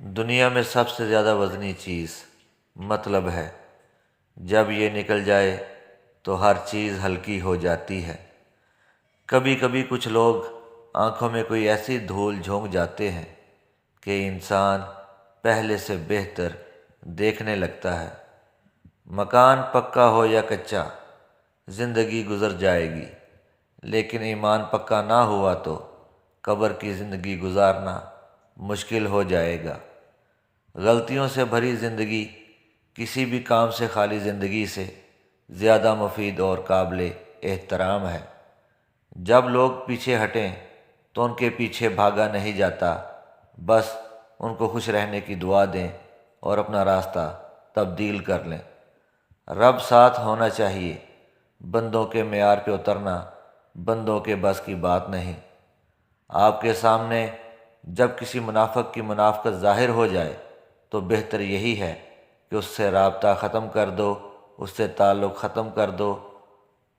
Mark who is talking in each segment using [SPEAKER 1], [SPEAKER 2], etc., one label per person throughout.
[SPEAKER 1] دنیا میں سب سے زیادہ وزنی چیز مطلب ہے۔ جب یہ نکل جائے تو ہر چیز ہلکی ہو جاتی ہے۔ کبھی کبھی کچھ لوگ آنکھوں میں کوئی ایسی دھول جھونک جاتے ہیں کہ انسان پہلے سے بہتر دیکھنے لگتا ہے۔ مکان پکا ہو یا کچا، زندگی گزر جائے گی، لیکن ایمان پکا نہ ہوا تو قبر کی زندگی گزارنا مشکل ہو جائے گا۔ غلطیوں سے بھری زندگی کسی بھی کام سے خالی زندگی سے زیادہ مفید اور قابل احترام ہے۔ جب لوگ پیچھے ہٹیں تو ان کے پیچھے بھاگا نہیں جاتا، بس ان کو خوش رہنے کی دعا دیں اور اپنا راستہ تبدیل کر لیں۔ رب ساتھ ہونا چاہیے، بندوں کے معیار پہ اترنا بندوں کے بس کی بات نہیں۔ آپ کے سامنے جب کسی منافق کی منافقت ظاہر ہو جائے تو بہتر یہی ہے کہ اس سے رابطہ ختم کر دو، اس سے تعلق ختم کر دو،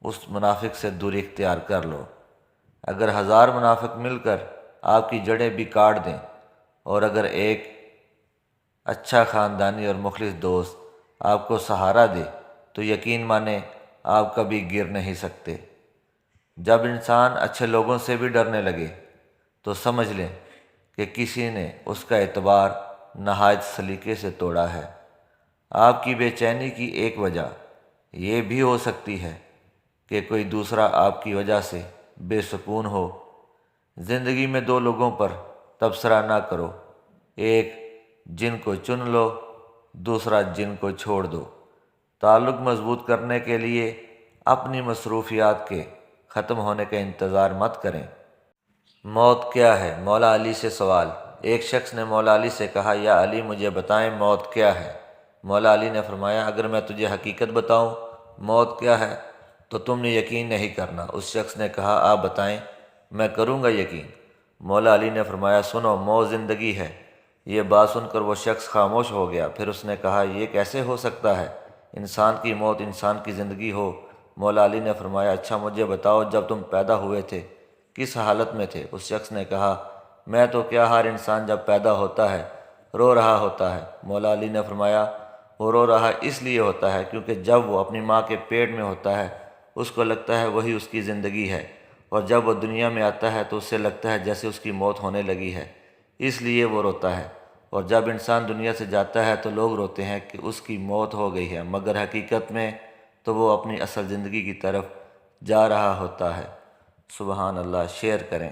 [SPEAKER 1] اس منافق سے دوری اختیار کر لو۔ اگر 1000 منافق مل کر آپ کی جڑیں بھی کاٹ دیں، اور اگر ایک اچھا خاندانی اور مخلص دوست آپ کو سہارا دے تو یقین مانیں آپ کبھی گر نہیں سکتے۔ جب انسان اچھے لوگوں سے بھی ڈرنے لگے تو سمجھ لیں کہ کسی نے اس کا اعتبار نہایت سلیقے سے توڑا ہے۔ آپ کی بے چینی کی ایک وجہ یہ بھی ہو سکتی ہے کہ کوئی دوسرا آپ کی وجہ سے بے سکون ہو۔ زندگی میں 2 لوگوں پر تبصرہ نہ کرو، ایک جن کو چن لو، دوسرا جن کو چھوڑ دو۔ تعلق مضبوط کرنے کے لیے اپنی مصروفیات کے ختم ہونے کا انتظار مت کریں۔ موت کیا ہے؟ مولا علی سے سوال۔ ایک شخص نے مولا علی سے کہا، یا علی مجھے بتائیں موت کیا ہے؟ مولا علی نے فرمایا، اگر میں تجھے حقیقت بتاؤں موت کیا ہے تو تم نے یقین نہیں کرنا۔ اس شخص نے کہا، آپ بتائیں، میں کروں گا یقین۔ مولا علی نے فرمایا، سنو، موت زندگی ہے۔ یہ بات سن کر وہ شخص خاموش ہو گیا۔ پھر اس نے کہا، یہ کیسے ہو سکتا ہے؟ انسان کی موت انسان کی زندگی ہو۔ مولا علی نے فرمایا، اچھا مجھے بتاؤ، جب تم پیدا ہوئے تھے کس حالت میں تھے؟ اس شخص نے کہا، میں تو کیا، ہر انسان جب پیدا ہوتا ہے رو رہا ہوتا ہے۔ مولا علی نے فرمایا، وہ رو رہا اس لیے ہوتا ہے کیونکہ جب وہ اپنی ماں کے پیٹ میں ہوتا ہے اس کو لگتا ہے وہی اس کی زندگی ہے، اور جب وہ دنیا میں آتا ہے تو اسے لگتا ہے جیسے اس کی موت ہونے لگی ہے، اس لیے وہ روتا ہے۔ اور جب انسان دنیا سے جاتا ہے تو لوگ روتے ہیں کہ اس کی موت ہو گئی ہے، مگر حقیقت میں تو وہ اپنی اصل زندگی کی طرف جا رہا ہوتا ہے۔ سبحان اللہ، شیئر کریں۔